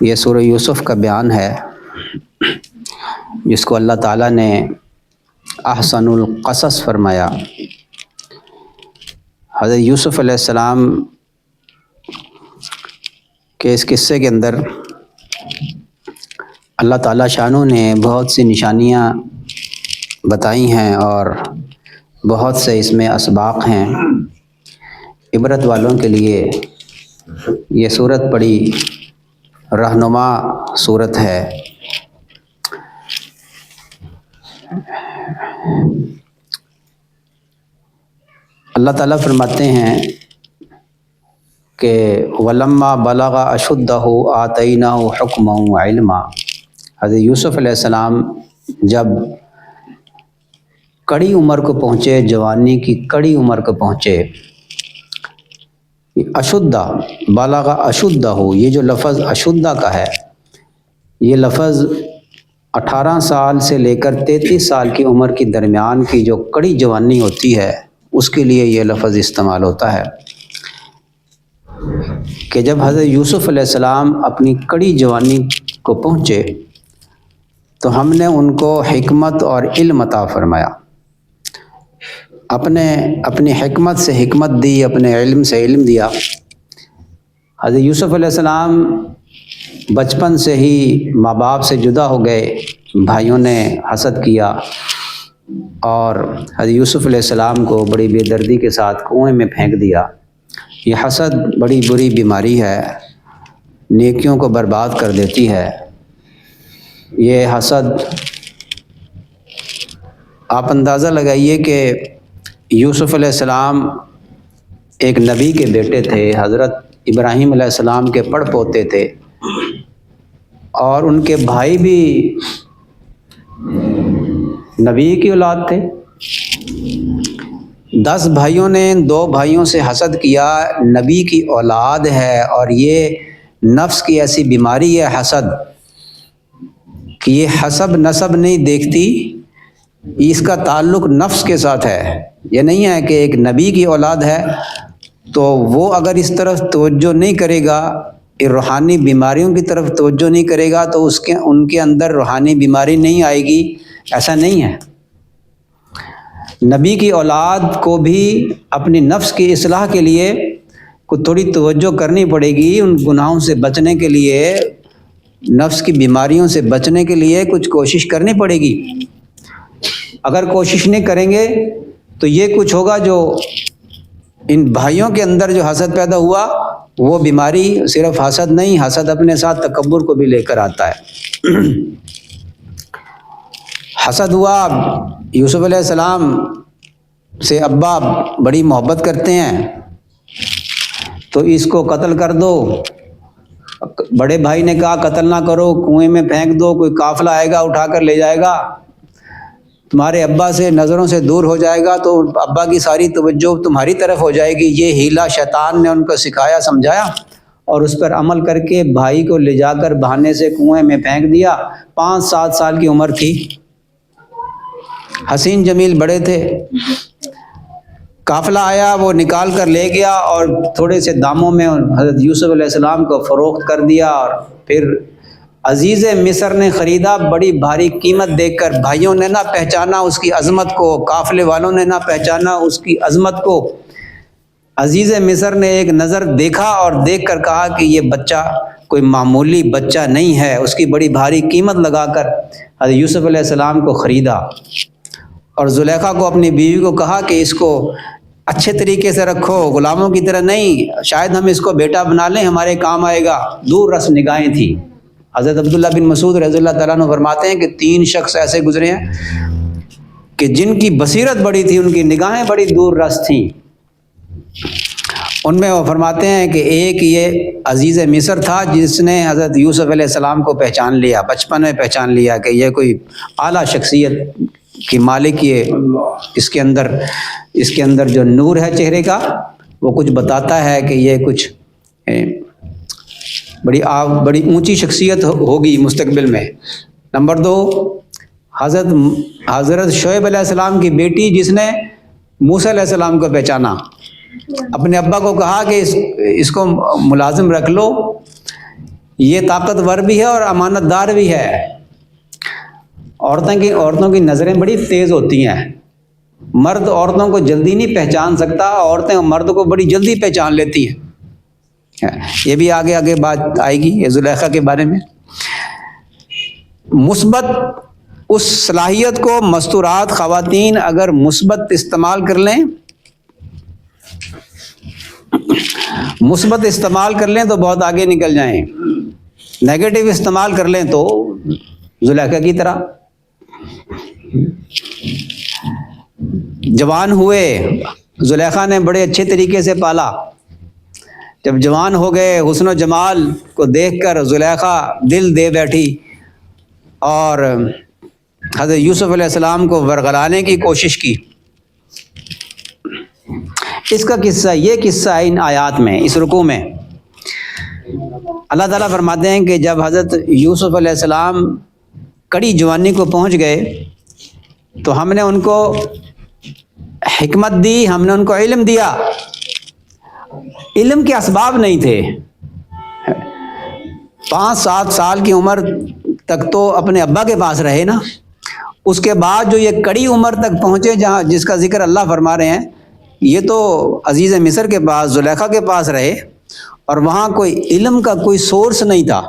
یہ سورہ یوسف کا بیان ہے جس کو اللہ تعالیٰ نے احسن القصص فرمایا۔ حضرت یوسف علیہ السلام کے اس قصے کے اندر اللہ تعالیٰ شانوں نے بہت سی نشانیاں بتائی ہیں اور بہت سے اس میں اسباق ہیں۔ عبرت والوں کے لیے یہ صورت بڑی رہنما صورت ہے۔ اللہ تعالیٰ فرماتے ہیں کہ وَلَمَّا بَلَغَ أَشُدَّهُ آتَيْنَاهُ حُکْمًا وَعِلْمًا۔ حضرت یوسف علیہ السلام جب کڑی عمر کو پہنچے، جوانی کی کڑی عمر کو پہنچے، اشدہ بالغ اشدہ ہو، یہ جو لفظ اشدہ کا ہے یہ لفظ 18 سال سے لے کر 33 سال کی عمر کی درمیان کی جو کڑی جوانی ہوتی ہے اس کے لیے یہ لفظ استعمال ہوتا ہے کہ جب حضرت یوسف علیہ السلام اپنی کڑی جوانی کو پہنچے تو ہم نے ان کو حکمت اور علم عطا فرمایا۔ اپنی حکمت سے حکمت دی، اپنے علم سے علم دیا۔ حضرت یوسف علیہ السلام بچپن سے ہی ماں باپ سے جدا ہو گئے، بھائیوں نے حسد کیا اور حضرت یوسف علیہ السلام کو بڑی بے دردی کے ساتھ کنویں میں پھینک دیا۔ یہ حسد بڑی بری بیماری ہے، نیکیوں کو برباد کر دیتی ہے۔ یہ حسد آپ اندازہ لگائیے کہ یوسف علیہ السلام ایک نبی کے بیٹے تھے، حضرت ابراہیم علیہ السلام کے پڑ پوتے تھے اور ان کے بھائی بھی نبی کی اولاد تھے۔ 10 بھائیوں نے 2 بھائیوں سے حسد کیا، نبی کی اولاد ہے اور یہ نفس کی ایسی بیماری ہے حسد کہ یہ حسب نسب نہیں دیکھتی، اس کا تعلق نفس کے ساتھ ہے۔ یہ نہیں ہے کہ ایک نبی کی اولاد ہے تو وہ اگر اس طرف توجہ نہیں کرے گا، روحانی بیماریوں کی طرف توجہ نہیں کرے گا تو ان کے اندر روحانی بیماری نہیں آئے گی، ایسا نہیں ہے۔ نبی کی اولاد کو بھی اپنی نفس کی اصلاح کے لیے کچھ تھوڑی توجہ کرنی پڑے گی، ان گناہوں سے بچنے کے لیے، نفس کی بیماریوں سے بچنے کے لیے کچھ کوشش کرنی پڑے گی۔ اگر کوشش نہیں کریں گے تو یہ کچھ ہوگا جو ان بھائیوں کے اندر جو حسد پیدا ہوا وہ بیماری صرف حسد نہیں، حسد اپنے ساتھ تکبر کو بھی لے کر آتا ہے۔ حسد ہوا، یوسف علیہ السلام سے ابا بڑی محبت کرتے ہیں تو اس کو قتل کر دو۔ بڑے بھائی نے کہا قتل نہ کرو، کنویں میں پھینک دو، کوئی قافلہ آئے گا اٹھا کر لے جائے گا، تمہارے ابا سے نظروں سے دور ہو جائے گا تو ابا کی ساری توجہ تمہاری طرف ہو جائے گی۔ یہ ہیلا شیطان نے ان کو سکھایا، سمجھایا اور اس پر عمل کر کے بھائی کو لے جا کر بہانے سے کنویں میں پھینک دیا۔ 5-7 سال کی عمر تھی، حسین جمیل بڑے تھے۔ قافلہ آیا، وہ نکال کر لے گیا اور تھوڑے سے داموں میں حضرت یوسف علیہ السلام کو فروخت کر دیا اور پھر عزیز مصر نے خریدا۔ بڑی بھاری قیمت دیکھ کر بھائیوں نے نہ پہچانا اس کی عظمت کو، قافلے والوں نے نہ پہچانا اس کی عظمت کو۔ عزیز مصر نے ایک نظر دیکھا اور دیکھ کر کہا کہ یہ بچہ کوئی معمولی بچہ نہیں ہے، اس کی بڑی بھاری قیمت لگا کر حضرت یوسف علیہ السلام کو خریدا اور زلیخا کو اپنی بیوی کو کہا کہ اس کو اچھے طریقے سے رکھو، غلاموں کی طرح نہیں، شاید ہم اس کو بیٹا بنا لیں، ہمارے کام آئے گا۔ دور رس نگاہیں تھیں۔ حضرت عبداللہ بن مسعود رضی اللہ تعالیٰ عنہ فرماتے ہیں کہ 3 شخص ایسے گزرے ہیں کہ جن کی بصیرت بڑی تھی، ان کی نگاہیں بڑی دور رس تھیں۔ ان میں وہ فرماتے ہیں کہ ایک یہ عزیز مصر تھا جس نے حضرت یوسف علیہ السلام کو پہچان لیا، بچپن میں پہچان لیا کہ یہ کوئی اعلیٰ شخصیت کی مالک، یہ اس کے اندر جو نور ہے چہرے کا وہ کچھ بتاتا ہے کہ یہ کچھ بڑی اونچی شخصیت ہوگی مستقبل میں۔ نمبر 2، حضرت شعیب علیہ السلام کی بیٹی جس نے موسیٰ علیہ السلام کو پہچانا، اپنے ابا کو کہا کہ اس کو ملازم رکھ لو، یہ طاقتور بھی ہے اور امانت دار بھی ہے۔ عورتوں کی نظریں بڑی تیز ہوتی ہیں، مرد عورتوں کو جلدی نہیں پہچان سکتا، عورتیں مرد کو بڑی جلدی پہچان لیتی ہیں۔ یہ بھی آگے بات آئے گی یہ زلیخا کے بارے میں۔ مثبت اس صلاحیت کو مستورات خواتین اگر مثبت استعمال کر لیں، مثبت استعمال کر لیں تو بہت آگے نکل جائیں، نیگیٹو استعمال کر لیں تو زلیخا کی طرح۔ جوان ہوئے، زلیخا نے بڑے اچھے طریقے سے پالا، جب جوان ہو گئے حسن و جمال کو دیکھ کر زلیخا دل دے بیٹھی اور حضرت یوسف علیہ السلام کو ورغلانے کی کوشش کی۔ اس کا قصہ، یہ قصہ ہے ان آیات میں، اس رکوع میں۔ اللہ تعالیٰ فرماتے ہیں کہ جب حضرت یوسف علیہ السلام کڑی جوانی کو پہنچ گئے تو ہم نے ان کو حکمت دی، ہم نے ان کو علم دیا۔ علم کے اسباب نہیں تھے، 5-7 سال کی عمر تک تو اپنے ابا کے پاس رہے نا، اس کے بعد جو یہ کڑی عمر تک پہنچے جہاں جس کا ذکر اللہ فرما رہے ہیں، یہ تو عزیز مصر کے پاس زلیخا کے پاس رہے اور وہاں کوئی علم کا کوئی سورس نہیں تھا۔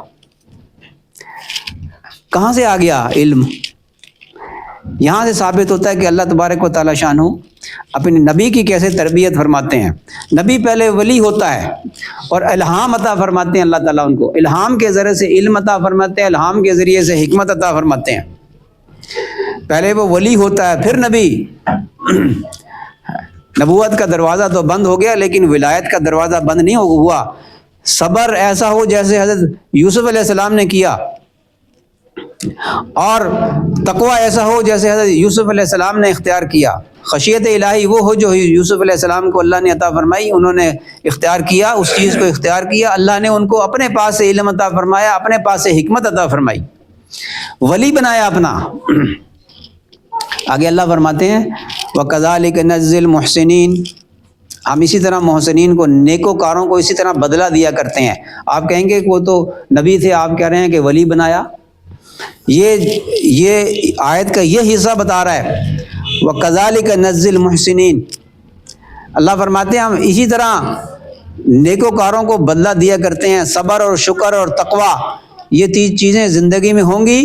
کہاں سے آ گیا علم؟ یہاں سے ثابت ہوتا ہے کہ اللہ تبارک و تعالیٰ شانہ اپنے نبی کی کیسے تربیت فرماتے ہیں۔ نبی پہلے ولی ہوتا ہے اور الہام عطا فرماتے ہیں، اللہ تعالیٰ ان کو الہام کے ذریعے سے علم عطا فرماتے ہیں، الہام کے ذریعے سے حکمت عطا فرماتے ہیں۔ پہلے وہ ولی ہوتا ہے پھر نبی۔ نبوت کا دروازہ تو بند ہو گیا لیکن ولایت کا دروازہ بند نہیں ہوا۔ صبر ایسا ہو جیسے حضرت یوسف علیہ السلام نے کیا، اور تقوی ایسا ہو جیسے حضرت یوسف علیہ السلام نے اختیار کیا۔ خشیت الہی وہ ہو جو یوسف علیہ السلام کو اللہ نے عطا فرمائی، انہوں نے اختیار کیا، اس چیز کو اختیار کیا، اللہ نے ان کو اپنے پاس سے علم عطا فرمایا، اپنے پاس سے حکمت عطا فرمائی، ولی بنایا اپنا۔ آگے اللہ فرماتے ہیں وَكَذَلِكَ نَجْزِي الْمُحْسِنِينَ، ہم اسی طرح محسنین کو، نیکوکاروں کو اسی طرح بدلہ دیا کرتے ہیں۔ آپ کہیں گے کہ وہ تو نبی تھے، آپ کہہ رہے ہیں کہ ولی بنایا۔ یہ آیت کا یہ حصہ بتا رہا ہے وَكَذَلِكَ نَجْزِي الْمُحْسِنِينَ، اللہ فرماتے ہیں ہم اسی طرح نیکوکاروں کو بدلہ دیا کرتے ہیں۔ صبر اور شکر اور تقوی، یہ 3 چیزیں زندگی میں ہوں گی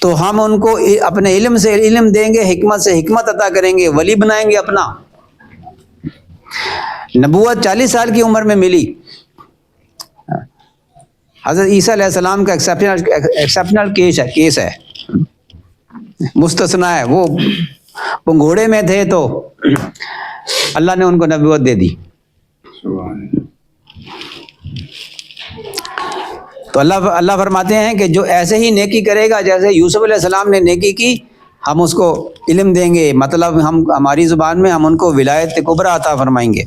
تو ہم ان کو اپنے علم سے علم دیں گے، حکمت سے حکمت عطا کریں گے، ولی بنائیں گے اپنا۔ نبوت 40 سال کی عمر میں ملی۔ حضرت عیسیٰ علیہ السلام کا ایکسیپشنل کیس ہے، مستثنا ہے۔ وہ گھوڑے میں تھے تو اللہ نے ان کو نبوت دے دی۔ تو اللہ فرماتے ہیں کہ جو ایسے ہی نیکی کرے گا جیسے یوسف علیہ السلام نے نیکی کی، ہم اس کو علم دیں گے، مطلب ہماری زبان میں ہم ان کو ولایت کبریٰ عطا فرمائیں گے۔